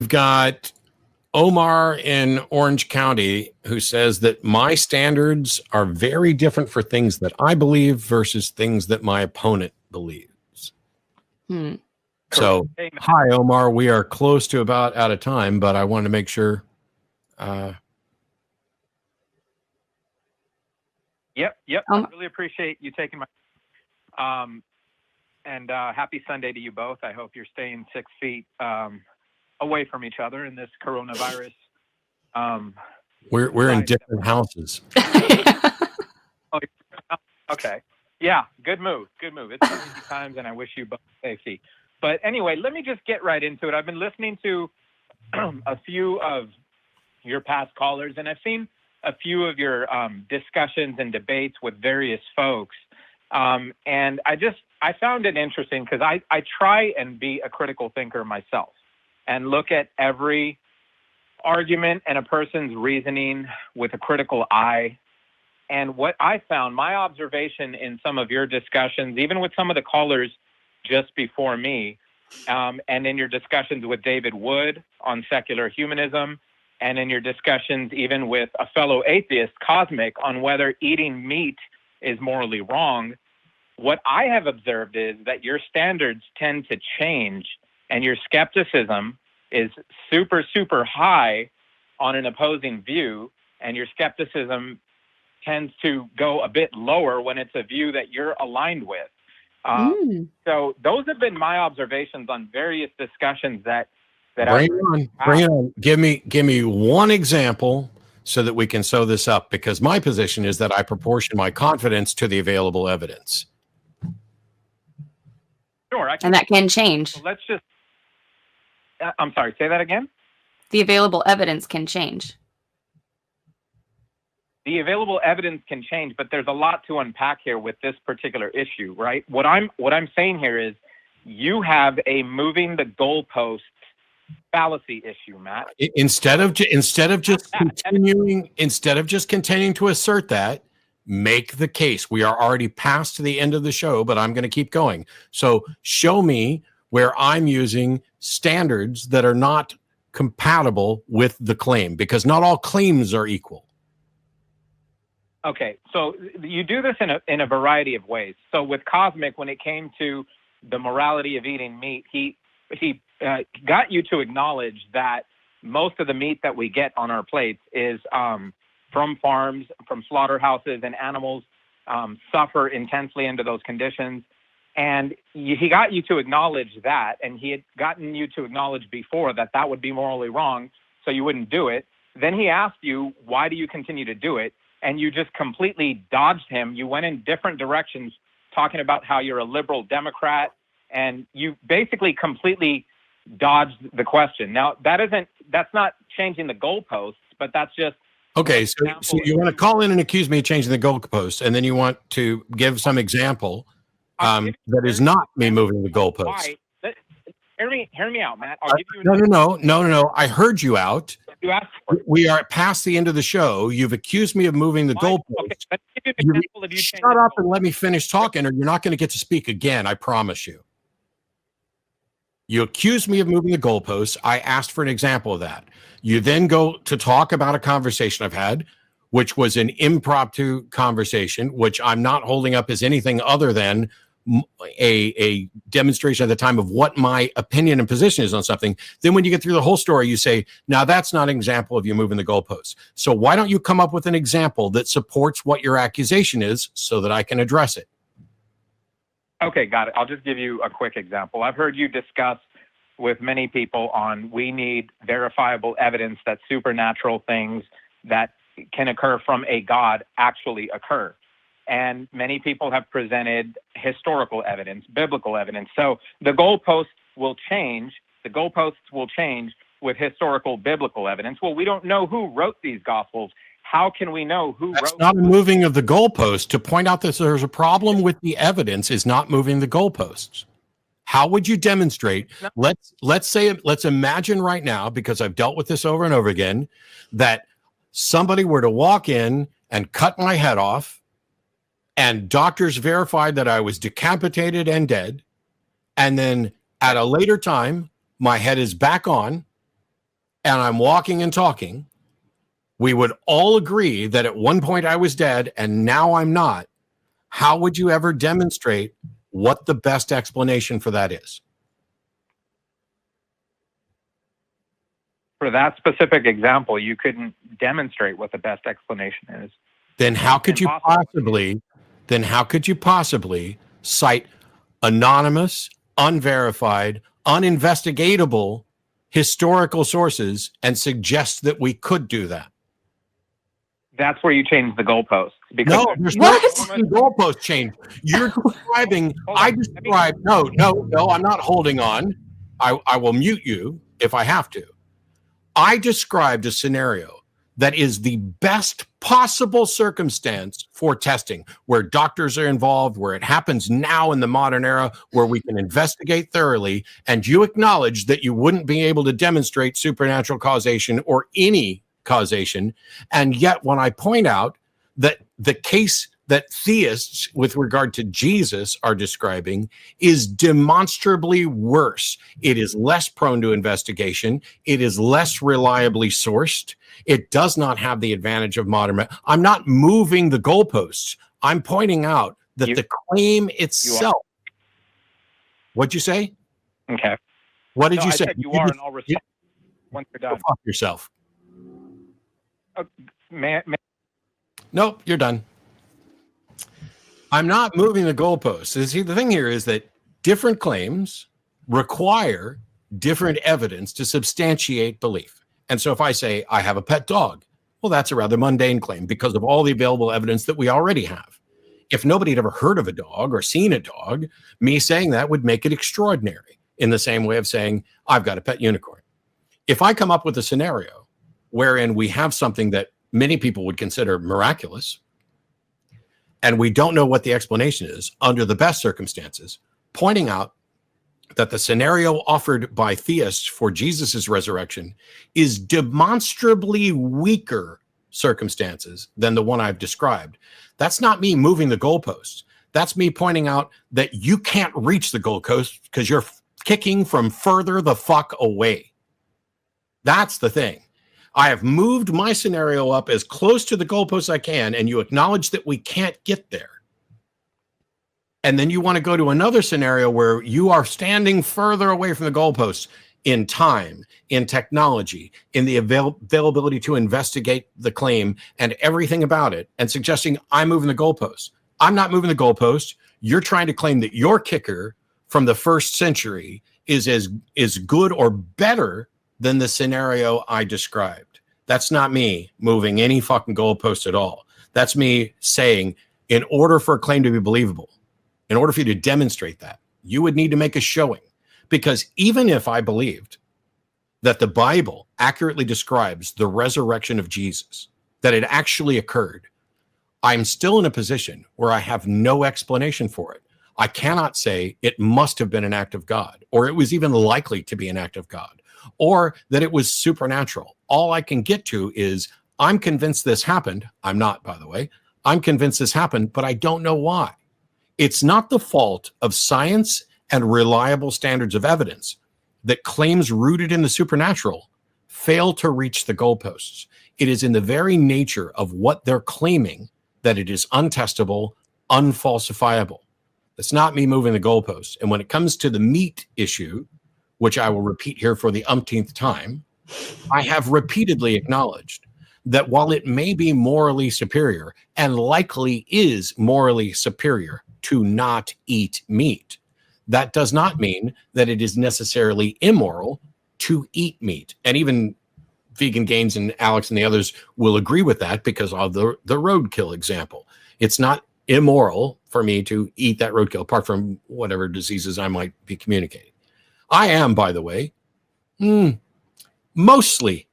We've got Omar in Orange County who says that my standards are very different for things that I believe versus things that my opponent believes. So, hi, Omar. We are close to about out of time, but I want to make sure. Yep. I really appreciate you taking my and happy Sunday to you both. I hope you're staying 6 feet away from each other in this coronavirus. We're in different houses. Oh, okay. Yeah, good move. It's busy times, and I wish you both safety. But anyway, let me just get right into it. I've been listening to a few of your past callers, and I've seen a few of your discussions and debates with various folks. And I found it interesting because I try and be a critical thinker myself and look at every argument and a person's reasoning with a critical eye. And what I found, my observation in some of your discussions, even with some of the callers just before me, and in your discussions with David Wood on secular humanism, and in your discussions even with a fellow atheist, Cosmic, on whether eating meat is morally wrong, what I have observed is that your standards tend to change and your skepticism is super, super high on an opposing view, and your skepticism tends to go a bit lower when it's a view that you're aligned with. So those have been my observations on various discussions that Bring it on. Give me one example so that we can sew this up, because my position is that I proportion my confidence to the available evidence. Sure. And that can change. So let's just, I'm sorry, say that again? The available evidence can change. The available evidence can change, but there's a lot to unpack here with this particular issue, right? What I'm saying here is you have a moving the goalposts fallacy issue, Matt. Instead of just continuing to assert that, make the case. We are already past the end of the show, but I'm going to keep going. So show me where I'm using standards that are not compatible with the claim, because not all claims are equal. Okay, so you do this in a variety of ways. So with Cosmic, when it came to the morality of eating meat, he got you to acknowledge that most of the meat that we get on our plates is from farms, from slaughterhouses, and animals suffer intensely under those conditions. And he got you to acknowledge that, and he had gotten you to acknowledge before that that would be morally wrong, so you wouldn't do it. Then he asked you, why do you continue to do it? And you just completely dodged him. You went in different directions, talking about how you're a liberal Democrat, and you basically completely dodged the question. Now, that's not changing the goalposts, but that's just... Okay, so you want to call in and accuse me of changing the goalposts, and then you want to give some example that is not me moving the goalposts. Hear me out, Matt. I'll give you No. I heard you out. You asked for it. We are past the end of the show. You've accused me of moving the goalposts. Okay, shut up and let me finish talking, or you're not going to get to speak again. I promise you. You accused me of moving the goalposts. I asked for an example of that. You then go to talk about a conversation I've had, which was an impromptu conversation, which I'm not holding up as anything other than a demonstration at the time of what my opinion and position is on something. Then when you get through the whole story, you say, now that's not an example of you moving the goalposts. So why don't you come up with an example that supports what your accusation is so that I can address it? Okay, got it. I'll just give you a quick example. I've heard you discuss with many people on we need verifiable evidence that supernatural things that can occur from a God actually occur. And many people have presented historical evidence, biblical evidence. So the goalposts will change. The goalposts will change with historical biblical evidence. Well, we don't know who wrote these gospels. How can we know who wrote? That's not a moving of the goalposts. To point out that there's a problem with the evidence is not moving the goalposts. How would you demonstrate? No. Let's imagine right now, because I've dealt with this over and over again, that somebody were to walk in and cut my head off, and doctors verified that I was decapitated and dead. And then at a later time, my head is back on, and I'm walking and talking, we would all agree that at one point I was dead and now I'm not, how would you ever demonstrate what the best explanation for that is? For that specific example, you couldn't demonstrate what the best explanation is. Then how could you possibly cite anonymous, unverified, uninvestigatable historical sources and suggest that we could do that? That's where you change the goalposts. No, there's no goalpost change. You're describing, no, I'm not holding on. I will mute you if I have to. I described a scenario that is the best possible circumstance for testing, where doctors are involved, where it happens now in the modern era, where we can investigate thoroughly, and you acknowledge that you wouldn't be able to demonstrate supernatural causation or any causation. And yet when I point out that the case that theists with regard to Jesus are describing is demonstrably worse. It is less prone to investigation. It is less reliably sourced. It does not have the advantage of modern. I'm not moving the goalposts. I'm pointing out that the claim itself. What'd you say? Okay. What did you say? I said you are in all respects once you're done. Go fuck yourself. Nope, you're done. I'm not moving the goalposts. See, the thing here is that different claims require different evidence to substantiate belief. And so if I say I have a pet dog, well, that's a rather mundane claim because of all the available evidence that we already have. If nobody had ever heard of a dog or seen a dog, me saying that would make it extraordinary, in the same way of saying I've got a pet unicorn. If I come up with a scenario wherein we have something that many people would consider miraculous, and we don't know what the explanation is under the best circumstances, pointing out that the scenario offered by theists for Jesus's resurrection is demonstrably weaker circumstances than the one I've described. That's not me moving the goalposts. That's me pointing out that you can't reach the goalpost because you're kicking from further the fuck away. That's the thing. I have moved my scenario up as close to the goalpost as I can, and you acknowledge that we can't get there. And then you want to go to another scenario where you are standing further away from the goalposts in time, in technology, in the availability to investigate the claim and everything about it, and suggesting I'm moving the goalposts. I'm not moving the goalposts. You're trying to claim that your kicker from the first century is good or better than the scenario I described. That's not me moving any fucking goalpost at all. That's me saying, in order for a claim to be believable, in order for you to demonstrate that, you would need to make a showing. Because even if I believed that the Bible accurately describes the resurrection of Jesus, that it actually occurred, I'm still in a position where I have no explanation for it. I cannot say it must have been an act of God, or it was even likely to be an act of God, or that it was supernatural. All I can get to is, I'm convinced this happened. I'm not, by the way. I'm convinced this happened, but I don't know why. It's not the fault of science and reliable standards of evidence that claims rooted in the supernatural fail to reach the goalposts. It is in the very nature of what they're claiming that it is untestable, unfalsifiable. It's not me moving the goalposts. And when it comes to the meat issue, which I will repeat here for the umpteenth time, I have repeatedly acknowledged that while it may be morally superior, and likely is morally superior, to not eat meat, that does not mean that it is necessarily immoral to eat meat. And even Vegan Gains and Alex and the others will agree with that because of the roadkill example. It's not immoral for me to eat that roadkill, apart from whatever diseases I might be communicating. I am, by the way, mostly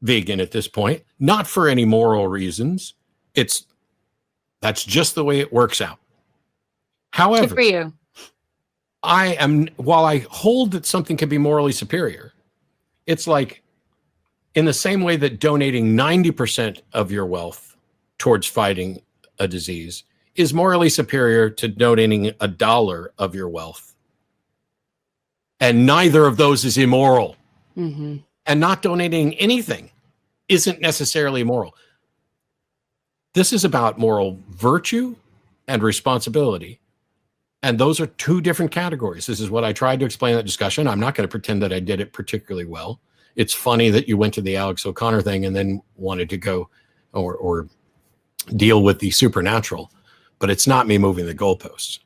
vegan at this point, not for any moral reasons. That's just the way it works out. However, good for you. While I hold that something can be morally superior, it's like in the same way that donating 90% of your wealth towards fighting a disease is morally superior to donating $1 of your wealth. And neither of those is immoral. Mm-hmm. and not donating anything isn't necessarily moral. This is about moral virtue and responsibility. And those are two different categories. This is what I tried to explain in that discussion. I'm not going to pretend that I did it particularly well. It's funny that you went to the Alex O'Connor thing and then wanted to go or deal with the supernatural, but it's not me moving the goalposts.